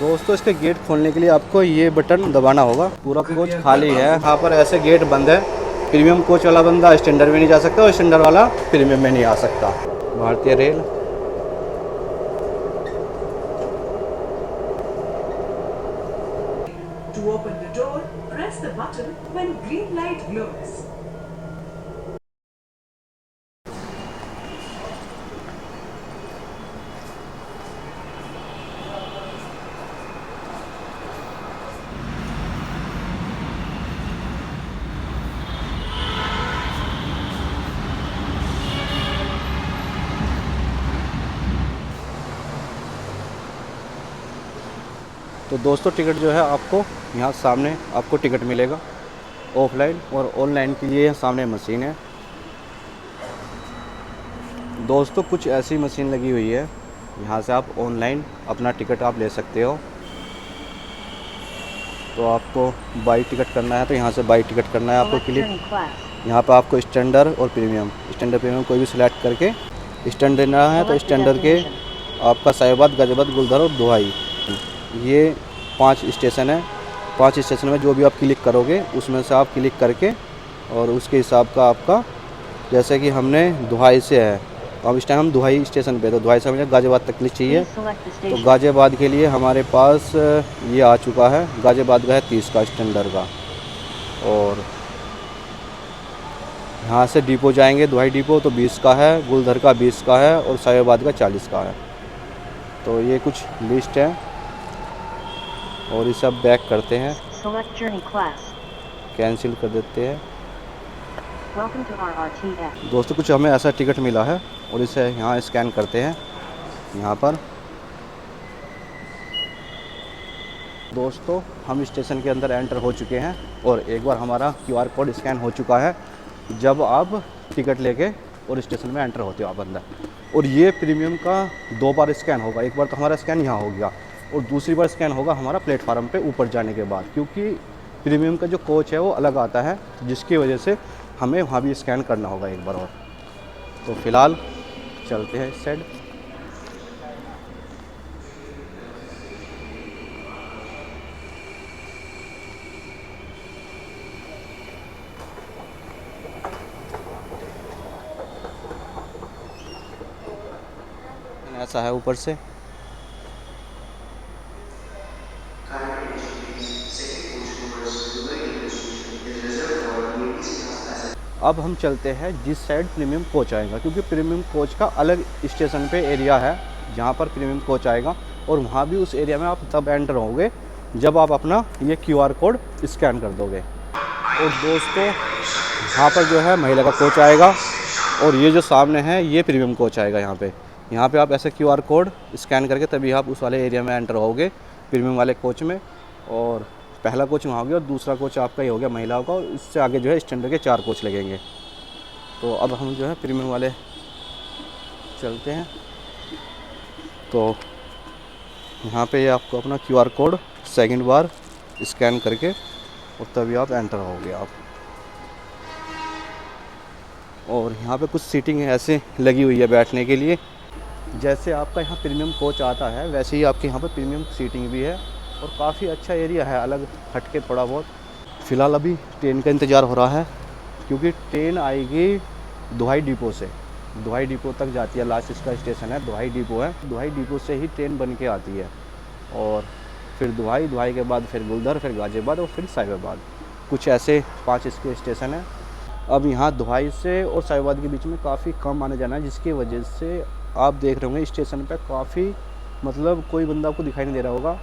दोस्तों इसके गेट खोलने के लिए आपको ये बटन दबाना होगा। पूरा कोच खाली है, यहाँ पर ऐसे गेट बंद है। प्रीमियम कोच वाला बंदा स्टैंडर्ड में नहीं जा सकता और स्टैंडर्ड वाला प्रीमियम में नहीं आ सकता। भारतीय rail To open the door, press the button when green light glows. तो दोस्तों टिकट जो है आपको यहाँ सामने आपको टिकट मिलेगा ऑफलाइन, और ऑनलाइन के लिए सामने मशीन है। दोस्तों कुछ ऐसी मशीन लगी हुई है, यहाँ से आप ऑनलाइन अपना टिकट आप ले सकते हो। तो आपको बाई टिकट करना है तो यहाँ से बाई टिकट करना है आपको क्लिक। यहाँ पर आपको स्टैंडर्ड और प्रीमियम कोई भी सिलेक्ट करके स्टैंडर्ड देना है। तो स्टैंडर्ड के आपका साहिबाबाद, गाजियाबाद, गुलधर और दुहाई, ये 5 स्टेशन है। 5 स्टेशन में जो भी आप क्लिक करोगे उसमें से आप क्लिक करके और उसके हिसाब का आपका, जैसे कि हमने दुहाई से है तो अब इस टाइम हम दुहाई स्टेशन पे, तो दुहाई से हमें गाजियाबाद तक क्लिक चाहिए। तो गाजियाबाद के लिए हमारे पास ये आ चुका है। गाजियाबाद का है 30 का स्टैंडर्ड का, और यहाँ से डिपो जाएंगे दुहाई डिपो तो 20 का है, गुलधर का 20 का है और साहिबाबाद का 40 का है। तो ये कुछ लिस्ट है और इसे अब बैक करते हैं, कैंसिल कर देते हैं। दोस्तों कुछ हमें ऐसा टिकट मिला है और इसे यहाँ स्कैन करते हैं। यहाँ पर दोस्तों हम स्टेशन के अंदर एंटर हो चुके हैं और एक बार हमारा QR कोड स्कैन हो चुका है जब आप टिकट लेके और स्टेशन में एंटर होते हो आप अंदर। और ये प्रीमियम का 2 बार स्कैन होगा। एक बार तो हमारा स्कैन यहाँ हो गया और दूसरी बार स्कैन होगा हमारा प्लेटफार्म पे ऊपर जाने के बाद, क्योंकि प्रीमियम का जो कोच है वो अलग आता है, जिसकी वजह से हमें वहाँ भी स्कैन करना होगा एक बार और। तो फ़िलहाल चलते हैं इस साइड। ऐसा है ऊपर से। अब हम चलते हैं जिस साइड प्रीमियम कोच आएगा, क्योंकि प्रीमियम कोच का अलग स्टेशन पे एरिया है जहाँ पर प्रीमियम कोच आएगा, और वहाँ भी उस एरिया में आप तब एंटर होगे जब आप अपना ये QR कोड स्कैन कर दोगे। और दोस्तों यहाँ पर जो है महिला का कोच आएगा और ये जो सामने है ये प्रीमियम कोच आएगा। यहाँ पे आप ऐसे QR कोड स्कैन करके तभी आप उस वाले एरिया में एंटर होगे प्रीमियम वाले कोच में। और पहला कोच वहाँ हो गया और दूसरा कोच आपका ही हो गया महिलाओं का, और इससे आगे जो है स्टैंडर्ड के 4 कोच लगेंगे। तो अब हम जो है प्रीमियम वाले चलते हैं। तो यहाँ पे आपको अपना QR कोड सेकंड बार स्कैन करके और तभी आप एंटर होगे आप। और यहाँ पे कुछ सीटिंग ऐसे लगी हुई है बैठने के लिए, जैसे आपका यहाँ प्रीमियम कोच आता है वैसे ही आपके यहाँ पर प्रीमियम सीटिंग भी है, और काफ़ी अच्छा एरिया है, अलग हटके थोड़ा बहुत। फ़िलहाल अभी ट्रेन का इंतज़ार हो रहा है, क्योंकि ट्रेन आएगी दुहाई डिपो से। दुहाई डिपो तक जाती है, लास्ट इसका स्टेशन है दुहाई डिपो है। दुहाई डिपो से ही ट्रेन बन के आती है, और फिर दुहाई के बाद फिर गुलधर, फिर गाजियाबाद और फिर साहिबाबाद। कुछ ऐसे 5 इसके स्टेशन हैं। अब यहाँ दुहाई से और साहिबाबाद के बीच में काफ़ी कम आने जाना है, जिसकी वजह से आप देख रहे होंगे स्टेशन पे काफ़ी, मतलब कोई बंदा आपको दिखाई नहीं दे रहा होगा।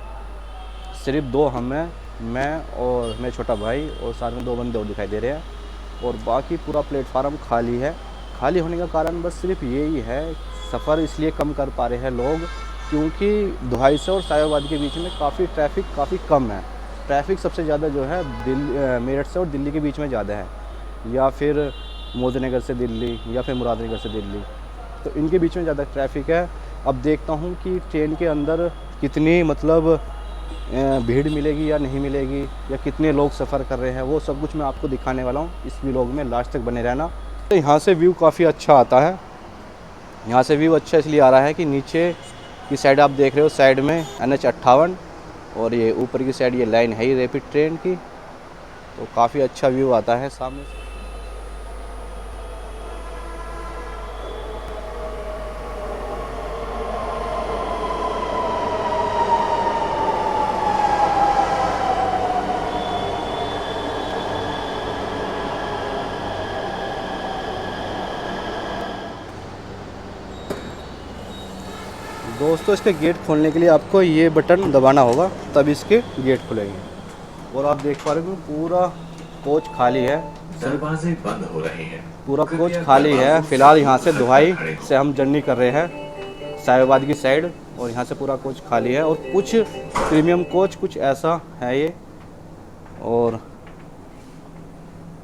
सिर्फ 2 हम हैं, मैं और मेरा छोटा भाई, और साथ में 2 बंदे और दिखाई दे रहे हैं, और बाकी पूरा प्लेटफार्म खाली है। खाली होने का कारण बस सिर्फ यही है, सफ़र इसलिए कम कर पा रहे हैं लोग क्योंकि दुहाई से और साहिबाबाद के बीच में काफ़ी ट्रैफिक काफ़ी कम है। ट्रैफिक सबसे ज़्यादा जो है मेरठ से और दिल्ली के बीच में ज़्यादा है, या फिर मोदीनगर से दिल्ली, या फिर मुरादनगर से दिल्ली, तो इनके बीच में ज़्यादा ट्रैफिक है। अब देखता हूँ कि ट्रेन के अंदर कितनी मतलब भीड़ मिलेगी या नहीं मिलेगी, या कितने लोग सफ़र कर रहे हैं, वो सब कुछ मैं आपको दिखाने वाला हूँ इस व्लॉग में, लास्ट तक बने रहना। तो यहाँ से व्यू काफ़ी अच्छा आता है। यहाँ से व्यू अच्छा इसलिए आ रहा है कि नीचे की साइड आप देख रहे हो, साइड में NH 58 और ये ऊपर की साइड ये लाइन है ही रैपिड ट्रेन की, तो काफ़ी अच्छा व्यू आता है सामने से। दोस्तों इसके गेट खोलने के लिए आपको ये बटन दबाना होगा, तब इसके गेट खुलेंगे। और आप देख पा रहे हो पूरा कोच खाली है, दरवाजे बंद हो रहे हैं। पूरा कोच खाली है। फ़िलहाल यहाँ से दुहाई से हम जर्नी कर रहे हैं साहिबाबाद की साइड, और यहाँ से पूरा कोच खाली है। और कुछ प्रीमियम कोच कुछ ऐसा है ये, और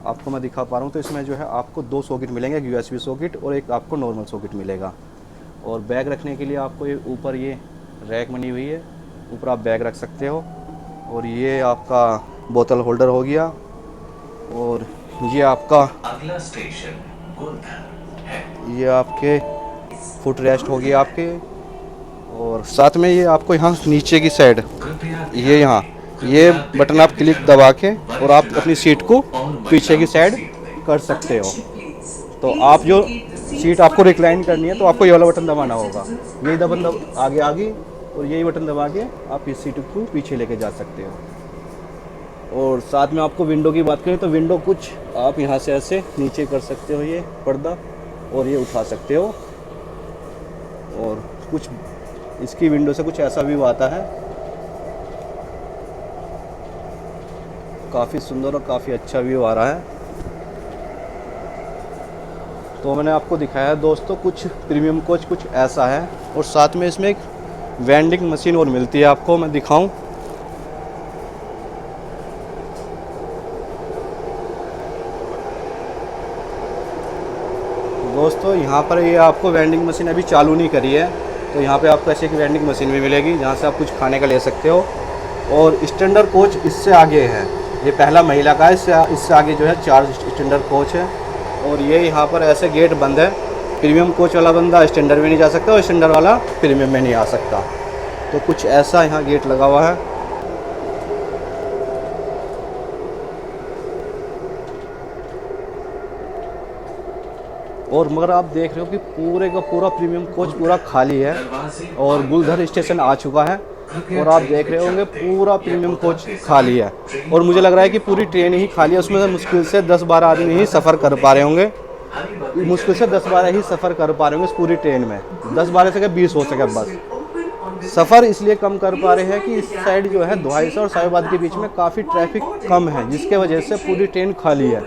आपको मैं दिखा पा रहा हूँ। तो इसमें जो है आपको 2 सॉकेट मिलेंगे, एक USB सॉकेट और एक आपको नॉर्मल सॉकेट मिलेगा। और बैग रखने के लिए आपको ये ऊपर ये रैक बनी हुई है, ऊपर आप बैग रख सकते हो। और ये आपका बोतल होल्डर हो गया, और ये आपका अगला स्टेशन गुलधर है। ये आपके फुट रेस्ट हो गया आपके। और साथ में ये आपको यहाँ नीचे की साइड कृपया ये यहाँ ये बटन आप क्लिक दबा के और आप अपनी सीट को पीछे की साइड कर सकते हो। तो आप जो सीट आपको रिक्लाइन करनी है तो आपको ये वाला बटन दबाना होगा, यही बटन आगे आगे, और यही बटन दबा के आप इस सीट को पीछे लेके जा सकते हो। और साथ में आपको विंडो की बात करें तो विंडो कुछ आप यहाँ से ऐसे नीचे कर सकते हो, ये पर्दा, और ये उठा सकते हो। और कुछ इसकी विंडो से कुछ ऐसा व्यू आता है, काफ़ी सुंदर और काफ़ी अच्छा व्यू आ रहा है। तो मैंने आपको दिखाया है दोस्तों कुछ प्रीमियम कोच कुछ ऐसा है। और साथ में इसमें एक वेंडिंग मशीन और मिलती है, आपको मैं दिखाऊं। दोस्तों यहाँ पर ये आपको वेंडिंग मशीन अभी चालू नहीं करी है, तो यहाँ पे आपको ऐसे एक वेंडिंग मशीन भी मिलेगी जहाँ से आप कुछ खाने का ले सकते हो। और स्टैंडर्ड कोच इससे आगे है, ये पहला महिला का है, इससे आगे जो है 4 स्टैंडर्ड कोच है। और ये यहाँ पर ऐसे गेट बंद है, प्रीमियम कोच वाला बंदा स्टैंडर्ड में नहीं जा सकता और स्टैंडर्ड वाला प्रीमियम में नहीं आ सकता। तो कुछ ऐसा यहाँ गेट लगा हुआ है। और मगर आप देख रहे हो कि पूरे का पूरा प्रीमियम कोच पूरा खाली है, और गुलधर स्टेशन आ चुका है। और आप देख रहे होंगे पूरा प्रीमियम कोच खाली है, और मुझे लग रहा है कि पूरी ट्रेन ही खाली है। उसमें से मुश्किल से 10-12 आदमी ही सफ़र कर पा रहे होंगे, मुश्किल से 10-12 ही सफ़र कर पा रहे होंगे इस पूरी ट्रेन में। 10-12 से 20 हो सके बस। सफ़र इसलिए कम कर पा रहे हैं कि इस साइड जो है दुहाई और साहिबाबाद के बीच में काफ़ी ट्रैफिक कम है, जिसके वजह से पूरी ट्रेन खाली है।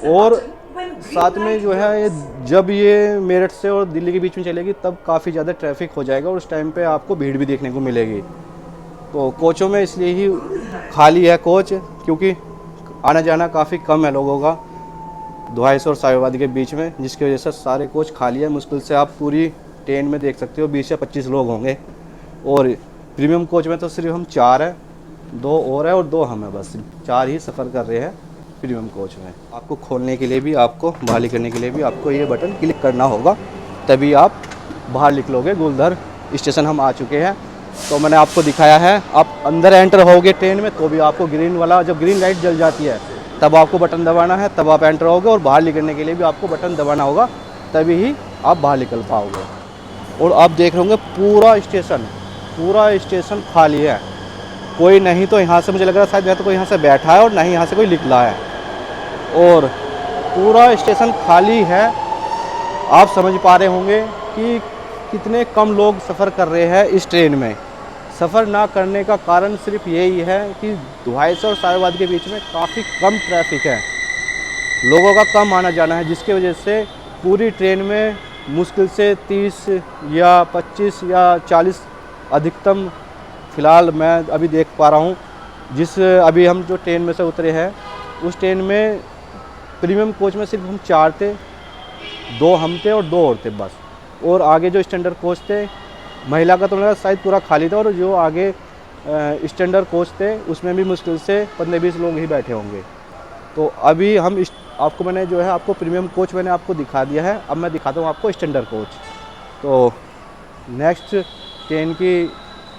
और साथ में जो है जब ये मेरठ से और दिल्ली के बीच में चलेगी तब काफ़ी ज़्यादा ट्रैफिक हो जाएगा, और उस टाइम पे आपको भीड़ भी देखने को मिलेगी। तो कोचों में इसलिए ही खाली है कोच, क्योंकि आना जाना काफ़ी कम है लोगों का दुहाई और साहिबाबाद के बीच में, जिसकी वजह से सारे कोच खाली है। मुश्किल से आप पूरी ट्रेन में देख सकते हो 20 या 25 लोग होंगे। और प्रीमियम कोच में तो सिर्फ हम 4 हैं, 2 और है और 2 हम हैं, बस 4 ही सफ़र कर रहे हैं प्रीमियम कोच में। आपको खोलने के लिए भी, आपको बहाली करने के लिए भी आपको ये बटन क्लिक करना होगा, तभी आप बाहर निकलोगे। गुलधर स्टेशन हम आ चुके हैं, तो मैंने आपको दिखाया है। आप अंदर एंटर होगे ट्रेन में तो भी आपको ग्रीन वाला, जब ग्रीन लाइट जल जाती है तब आपको बटन दबाना है, तब आप एंटर होगे। और बाहर निकलने के लिए भी आपको बटन दबाना होगा, तभी ही आप बाहर निकल पाओगे। और आप देख रहे होंगे पूरा स्टेशन खाली है, कोई नहीं तो यहाँ से मुझे लग रहा है शायद या तो कोई यहाँ से बैठा है और ना ही यहाँ से कोई निकला है। और पूरा स्टेशन खाली है। आप समझ पा रहे होंगे कि कितने कम लोग सफ़र कर रहे हैं इस ट्रेन में। सफ़र ना करने का कारण सिर्फ यही है कि दुहाई से और साहिबाबाद के बीच में काफ़ी कम ट्रैफिक है, लोगों का कम आना जाना है, जिसकी वजह से पूरी ट्रेन में मुश्किल से 30 या 25 या 40 अधिकतम, फ़िलहाल मैं अभी देख पा रहा हूँ। जिस अभी हम जो ट्रेन में से उतरे हैं उस ट्रेन में प्रीमियम कोच में सिर्फ हम 4 थे, 2 हम थे और 2 और थे बस। और आगे जो स्टैंडर्ड कोच थे, महिला का तो मेरा शायद पूरा खाली था, और जो आगे स्टैंडर्ड कोच थे उसमें भी मुश्किल से 15-20 लोग ही बैठे होंगे। तो अभी हम आपको मैंने जो है आपको प्रीमियम कोच मैंने आपको दिखा दिया है, अब मैं दिखाता हूँ आपको स्टैंडर्ड कोच। तो नेक्स्ट ट्रेन की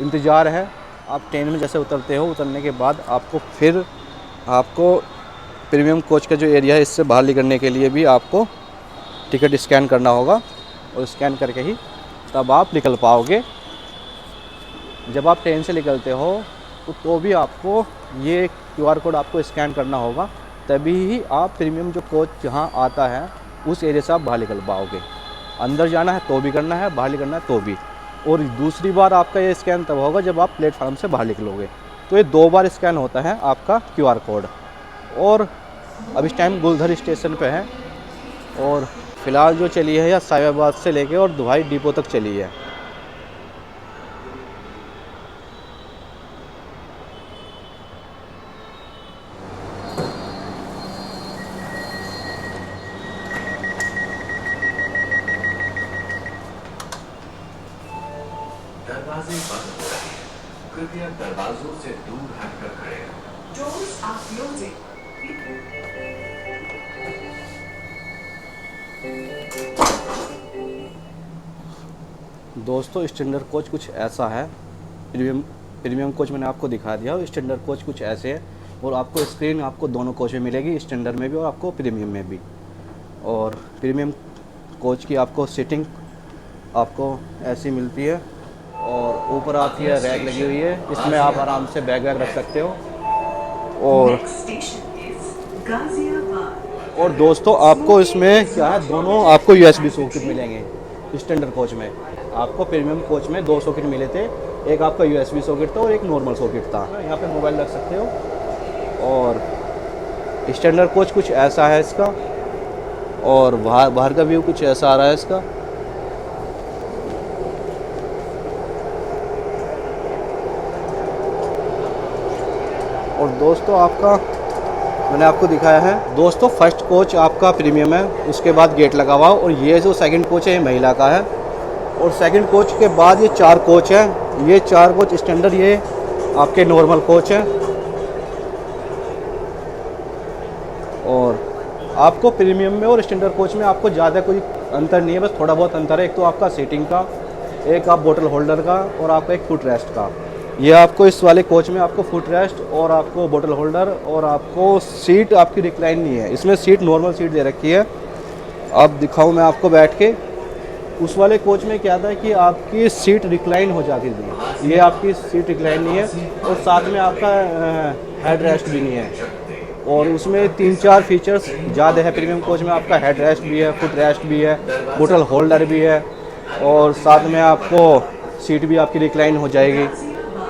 इंतज़ार है, आप ट्रेन में जैसे उतरते हो, उतरने के बाद आपको प्रीमियम कोच का जो एरिया है इससे बाहर निकलने के लिए भी आपको टिकट स्कैन करना होगा, और स्कैन करके ही तब आप निकल पाओगे। जब आप ट्रेन से निकलते हो तो भी आपको ये QR कोड आपको स्कैन करना होगा, तभी ही आप प्रीमियम जो कोच जहाँ आता है उस एरिया से आप बाहर निकल पाओगे। अंदर जाना है तो भी करना है, बाहर निकलना है तो भी। और दूसरी बार आपका ये स्कैन तब होगा जब आप प्लेटफार्म से बाहर निकलोगे। तो ये 2 बार स्कैन होता है आपका QR कोड। और अब इस टाइम गुलधर स्टेशन पे है, और फ़िलहाल जो चली है या साहिबाबाद से लेके और दुहाई डिपो तक चली है। दरवाजे बंद हो रहे हैं, कृपया दरवाजों से दूर हटकर खड़े रहें। Doors are closing. दोस्तों स्टैंडर्ड कोच कुछ ऐसा है, प्रीमियम कोच मैंने आपको दिखा दिया, और स्टैंडर्ड कोच कुछ ऐसे है। और आपको स्क्रीन आपको दोनों कोच में मिलेगी, स्टैंडर्ड में भी और आपको प्रीमियम में भी। और प्रीमियम कोच की आपको सीटिंग आपको ऐसी मिलती है, और ऊपर आती है रैक लगी हुई है, इसमें आप आराम से बैग वैग रख सकते हो। और Next station is Ghaziabad. और दोस्तों आपको इसमें क्या है, दोनों आपको USB सॉकेट मिलेंगे। स्टैंडर्ड कोच में आपको प्रीमियम कोच में 2 सॉकेट मिले थे, एक आपका USB सॉकेट था और एक नॉर्मल सॉकेट था। यहाँ पे मोबाइल रख सकते हो। और स्टैंडर्ड कोच कुछ ऐसा है इसका, और बाहर का व्यू कुछ ऐसा आ रहा है इसका। और दोस्तों आपका मैंने आपको दिखाया है दोस्तों, फर्स्ट कोच आपका प्रीमियम है, उसके बाद गेट लगा हुआ, और ये जो सेकंड कोच है ये महिला का है। और सेकंड कोच के बाद ये 4 कोच हैं, ये 4 कोच स्टैंडर्ड, ये आपके नॉर्मल कोच हैं। और आपको प्रीमियम में और स्टैंडर्ड कोच में आपको ज़्यादा कोई अंतर नहीं है, बस थोड़ा बहुत अंतर है। एक तो आपका सीटिंग का, एक आप बोतल होल्डर का, और आपका एक फुट रेस्ट का। ये आपको इस वाले कोच में आपको फुट रेस्ट और आपको बोतल होल्डर और आपको सीट आपकी रिक्लाइन नहीं है, इसमें सीट नॉर्मल सीट दे रखी है। अब दिखाऊं मैं आपको बैठ के। उस वाले कोच में क्या था कि आपकी सीट रिक्लाइन हो जाती थी, ये आपकी सीट रिक्लाइन नहीं है, और साथ में आपका हेड रेस्ट भी नहीं है। और उसमें 3-4 फीचर्स ज़्यादा है। प्रीमियम कोच में आपका हेड रेस्ट भी है, फुट रेस्ट भी है, बोतल होल्डर भी है, और साथ में आपको सीट भी आपकी रिक्लाइन हो जाएगी।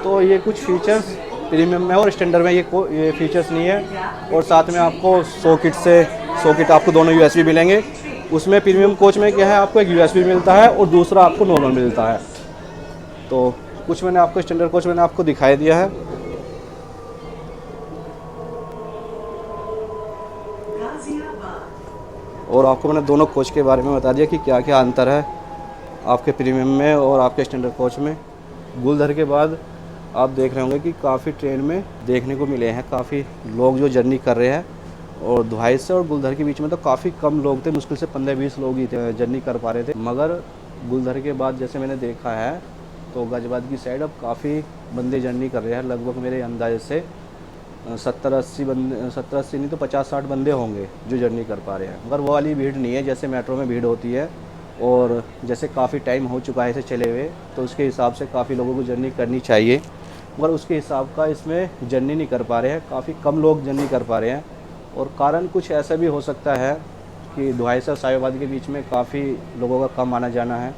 तो ये कुछ फीचर्स प्रीमियम में और स्टैंडर्ड में ये फीचर्स नहीं है। और साथ में आपको सॉकेट आपको दोनों USB मिलेंगे। उसमें प्रीमियम कोच में क्या है, आपको एक USB मिलता है और दूसरा आपको नॉर्मल मिलता है। तो कुछ मैंने आपको स्टैंडर्ड कोच मैंने आपको दिखाई दिया है। Ghaziabad. और आपको मैंने दोनों कोच के बारे में बता दिया कि क्या क्या अंतर है आपके प्रीमियम में और आपके स्टैंडर्ड कोच में। गुलधर के बाद आप देख रहे होंगे कि काफ़ी ट्रेन में देखने को मिले हैं, काफ़ी लोग जो जर्नी कर रहे हैं। और दुहाई से और गुलधर के बीच में तो काफ़ी कम लोग थे, मुश्किल से 15-20 लोग ही थे जर्नी कर पा रहे थे। मगर गुलधर के बाद जैसे मैंने देखा है तो गाजियाबाद की साइड अब काफ़ी बंदे जर्नी कर रहे हैं। लगभग मेरे अंदाजे से 70-80 नहीं तो 50-60 बंदे होंगे जो जर्नी कर पा रहे हैं। मगर वो वाली भीड़ नहीं है जैसे मेट्रो में भीड़ होती है, और जैसे काफ़ी टाइम हो चुका है इसे चले हुए, तो उसके हिसाब से काफ़ी लोगों को जर्नी करनी चाहिए। मगर उसके हिसाब का इसमें जर्नी नहीं कर पा रहे हैं, काफ़ी कम लोग जर्नी कर पा रहे हैं। और कारण कुछ ऐसा भी हो सकता है कि दुहाई से साहिबाबाद के बीच में काफ़ी लोगों का कम आना जाना है,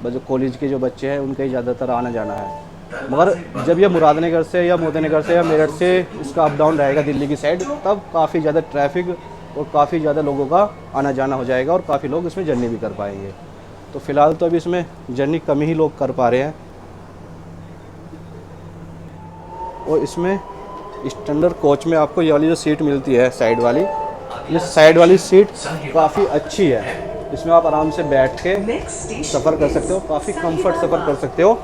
बस जो कॉलेज के जो बच्चे हैं उनका ही ज़्यादातर आना जाना है। मगर जब ये मुरादनगर से या मोदीनगर से या मेरठ से इसका अप डाउन रहेगा दिल्ली की साइड, तब काफ़ी ज़्यादा ट्रैफिक और काफ़ी ज़्यादा लोगों का आना जाना हो जाएगा और काफ़ी लोग इसमें जर्नी भी कर पाएंगे। तो फ़िलहाल तो अभी इसमें जर्नी कम ही लोग कर पा रहे हैं। और इसमें स्टैंडर्ड कोच में आपको ये वाली जो सीट मिलती है साइड वाली, ये साइड वाली सीट काफ़ी अच्छी है। इसमें आप आराम से बैठ के सफ़र कर सकते हो, काफ़ी कंफर्ट सफ़र कर सकते हो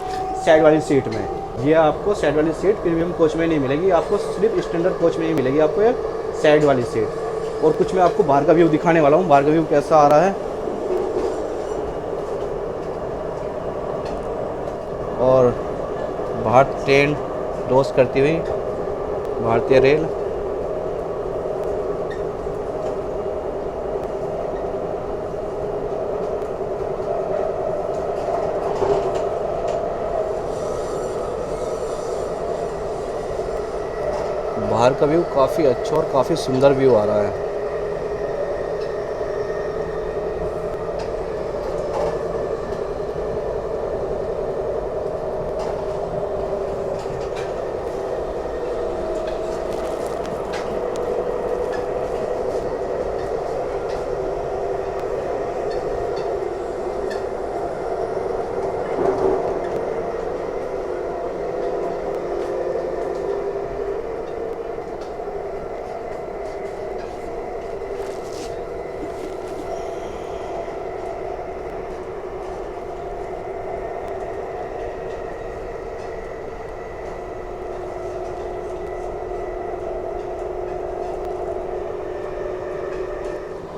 साइड वाली सीट में। ये आपको साइड वाली सीट प्रीमियम कोच में नहीं मिलेगी, आपको सिर्फ स्टैंडर्ड कोच में ही मिलेगी आपको ये साइड वाली सीट। और कुछ मैं आपको बाहर का व्यू दिखाने वाला हूँ, बाहर का व्यू कैसा आ रहा है। और बाहर ट्रेन क्रॉस करती हुई भारतीय रेल। बाहर का व्यू काफ़ी अच्छा और काफ़ी सुंदर व्यू आ रहा है।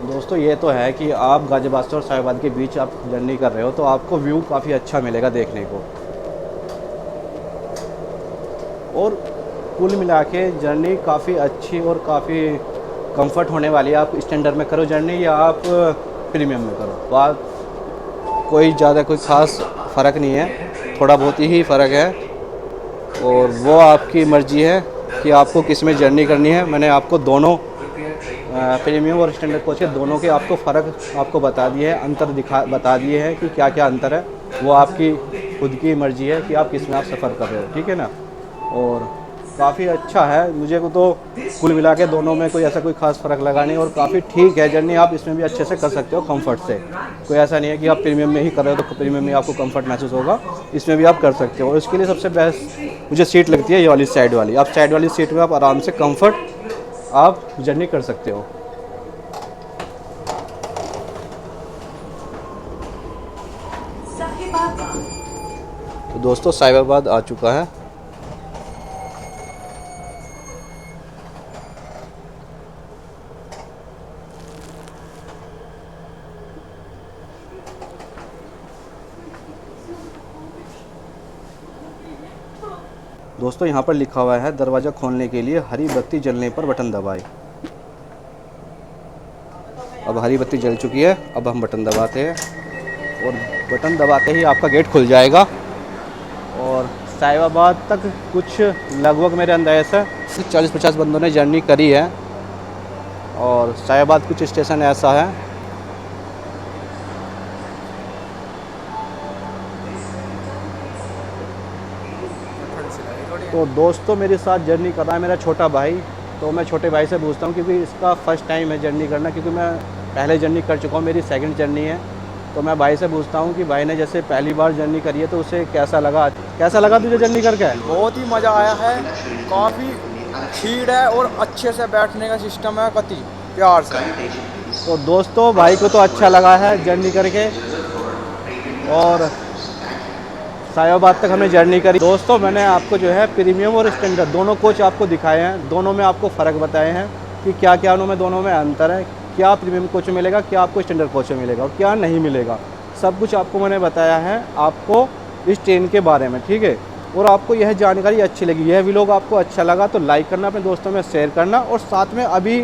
दोस्तों ये तो है कि आप गाज़ियाबाद से और साहिबाबाद के बीच आप जर्नी कर रहे हो तो आपको व्यू काफ़ी अच्छा मिलेगा देखने को। और कुल मिला के जर्नी काफ़ी अच्छी और काफ़ी कंफर्ट होने वाली है। आप स्टैंडर्ड में करो जर्नी या आप प्रीमियम में करो, बात कोई ज़्यादा कोई ख़ास फ़र्क नहीं है, थोड़ा बहुत ही फ़र्क है और वो आपकी मर्ज़ी है कि आपको किस में जर्नी करनी है। मैंने आपको दोनों प्रीमियम और स्टैंडर्ड कोच के दोनों के आपको फ़र्क आपको बता दिए हैं, अंतर बता दिए हैं कि क्या क्या अंतर है। वो आपकी खुद की मर्ज़ी है कि आप किस में आप सफ़र कर रहे हो, ठीक है ना। और काफ़ी अच्छा है, मुझे को तो कुल मिला के दोनों में कोई ऐसा कोई ख़ास फ़र्क लगा नहीं और काफ़ी ठीक है जर्नी। आप इसमें भी अच्छे से कर सकते हो कंफर्ट से, कोई ऐसा नहीं है कि आप प्रीमियम में ही कर रहे हो तो प्रीमियम में आपको कंफर्ट महसूस होगा, इसमें भी आप कर सकते हो। और इसके लिए सबसे बेस्ट मुझे सीट लगती है ये वाली साइड वाली। आप साइड वाली सीट में आप आराम से कंफर्ट आप जर्नी कर सकते हो। साहिबाबाद। तो दोस्तों साहिबाबाद आ चुका है। दोस्तों यहाँ पर लिखा हुआ है दरवाज़ा खोलने के लिए हरी बत्ती जलने पर बटन दबाएं। अब हरी बत्ती जल चुकी है, अब हम बटन दबाते हैं और बटन दबाते ही आपका गेट खुल जाएगा। और साहिबाबाद तक कुछ लगभग मेरे अंदाज़े से 40-50 बंदों ने जर्नी करी है। और साहिबाबाद कुछ स्टेशन ऐसा है तो दोस्तों मेरे साथ जर्नी कर रहा है मेरा छोटा भाई। तो मैं छोटे भाई से पूछता हूँ क्योंकि इसका फ़र्स्ट टाइम है जर्नी करना, क्योंकि मैं पहले जर्नी कर चुका हूँ, मेरी सेकंड जर्नी है। तो मैं भाई से पूछता हूँ कि भाई ने जैसे पहली बार जर्नी करी है तो उसे कैसा लगा तुझे जर्नी करके? बहुत ही मज़ा आया है, काफ़ी भीड़ है और अच्छे से बैठने का सिस्टम है, कति प्यार से। तो दोस्तों भाई को तो अच्छा लगा है जर्नी करके और साहिबाबाद तक हमने जर्नी करी। दोस्तों मैंने आपको जो है प्रीमियम और स्टैंडर्ड दोनों कोच आपको दिखाए हैं, दोनों में आपको फ़र्क बताए हैं कि क्या क्या उनमें दोनों में अंतर है, क्या प्रीमियम कोच में मिलेगा, क्या आपको स्टैंडर्ड कोच में मिलेगा और क्या नहीं मिलेगा। सब कुछ आपको मैंने बताया है आपको इस ट्रेन के बारे में, ठीक है। और आपको यह जानकारी अच्छी लगी, यह व्लॉग आपको अच्छा लगा तो लाइक करना, अपने दोस्तों में शेयर करना और साथ में अभी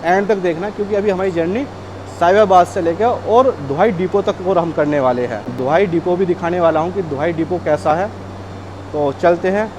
एंड तक देखना, क्योंकि अभी हमारी जर्नी साहिबाबाद से लेकर और दुहाई डिपो तक और हम करने वाले हैं। दुहाई डिपो भी दिखाने वाला हूं कि दुहाई डिपो कैसा है। तो चलते हैं।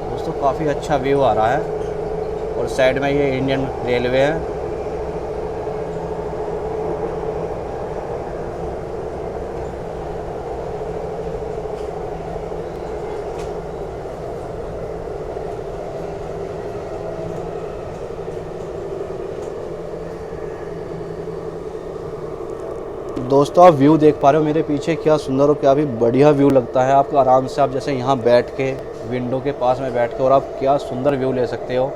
दोस्तों काफ़ी अच्छा व्यू आ रहा है और साइड में ये इंडियन रेलवे है। दोस्तों आप व्यू देख पा रहे हो मेरे पीछे, क्या सुंदर और क्या भी बढ़िया व्यू लगता है आपको। आराम से आप जैसे यहाँ बैठ के विंडो के पास में बैठ के और आप क्या सुंदर व्यू ले सकते हो।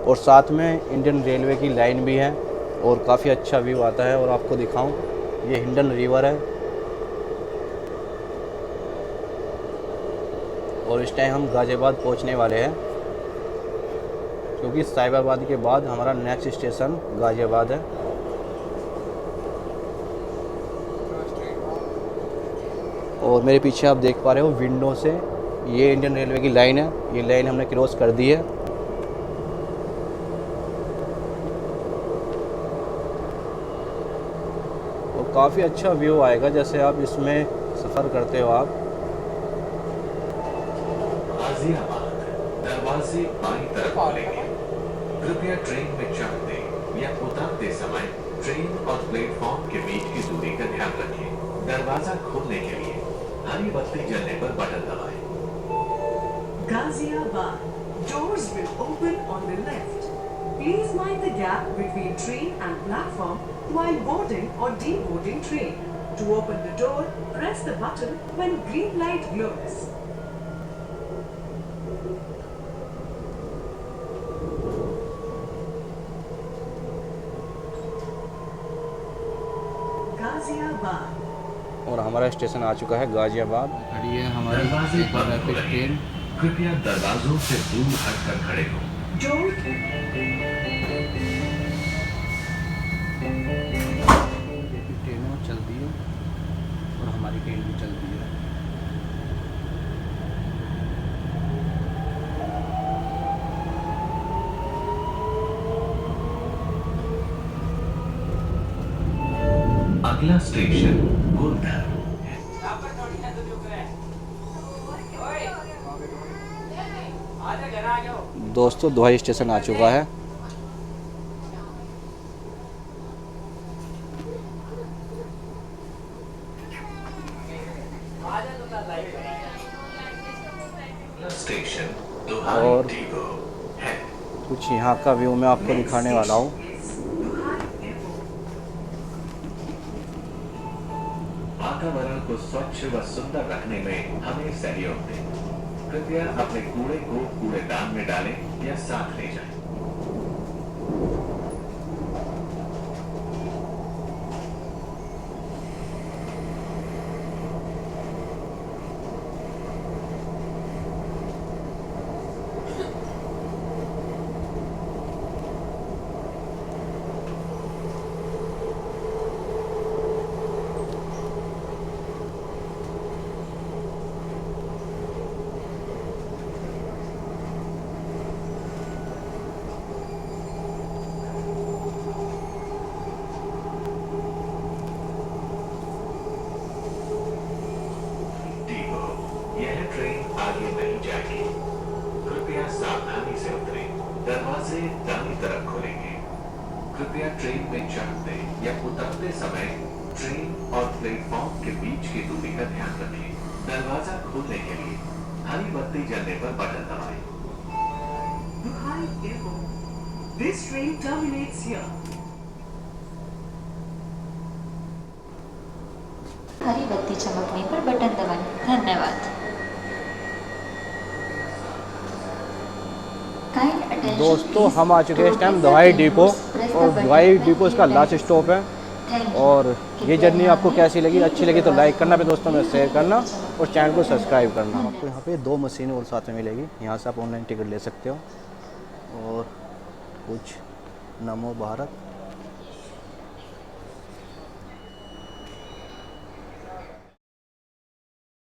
और साथ में इंडियन रेलवे की लाइन भी है और काफ़ी अच्छा व्यू आता है। और आपको दिखाऊं, ये हिंडन रिवर है और इस टाइम हम गाज़ियाबाद पहुंचने वाले हैं, क्योंकि साहिबाबाद के बाद हमारा नेक्स्ट स्टेशन गाज़ियाबाद है। और मेरे पीछे आप देख पा रहे हो विंडो से, ये इंडियन रेलवे की लाइन है। ये लाइन हमने क्रॉस कर दी है। और काफ़ी अच्छा व्यू आएगा जैसे आप इसमें सफ़र करते हो आप। गाजियाबाद दरवाजे बाईं तरफ खुलेंगे। कृपया ट्रेन में चढ़ते या उतरते समय ट्रेन और प्लेटफॉर्म के बीच की दूरी का ध्यान रखें। दरवाजा खोलने के लिए हरी बत्ती जलने पर बटन दबाएं। Ghaziabad. Doors will open on the left. Please mind the gap between train and platform while boarding or deboarding train. To open the door, press the button when green light glows. Ghaziabad. और हमारा station आ चुका है गाज़ियाबाद। खड़ी है हमारी दरवाजे super बंद हो रैपिड रहे ट्रेन। हैं। कृपया दरवाजों से दूर हटकर खड़े हो। Door. रैपिड ट्रेनें चलती है और हमारी ट्रेन भी चलती है। अगला स्टेशन गुलधर। दोस्तों दोहाई स्टेशन आ चुका है। अगला स्टेशन दुहाई और डिपो है। कुछ यहाँ का व्यू मैं आपको दिखाने वाला हूँ। वातावरण को स्वच्छ व सुंदर रखने में हमें सहयोग दें। कृपया अपने कूड़े को कूड़ेदान में डालें या साथ ले जाएं। यह ट्रेन आगे नहीं जाएगी। कृपया सावधानी से उतरें। दरवाजे दाईं तरफ खुलेंगे। कृपया ट्रेन में चढ़ते या उतरते समय ट्रेन और प्लेटफॉर्म के बीच की दूरी का ध्यान रखें। दरवाजा खोलने के लिए हरी बत्ती जलने पर बटन दबाएं। Duhai Airport. This train terminates here. हरी बत्ती चमकने पर बटन दबाएं। धन्यवाद। दोस्तों हम आ चुके हैं इस टाइम दोहाई डिपो, और दोहाई डिपो इसका लास्ट स्टॉप है। और ये जर्नी आपको कैसी लगी? अच्छी लगी तो लाइक करना, अपने दोस्तों में शेयर करना और चैनल को सब्सक्राइब करना। आपको यहाँ पे 2 मशीनें और साथ में मिलेगी। यहाँ से आप ऑनलाइन टिकट ले सकते हो। और कुछ नमो भारत।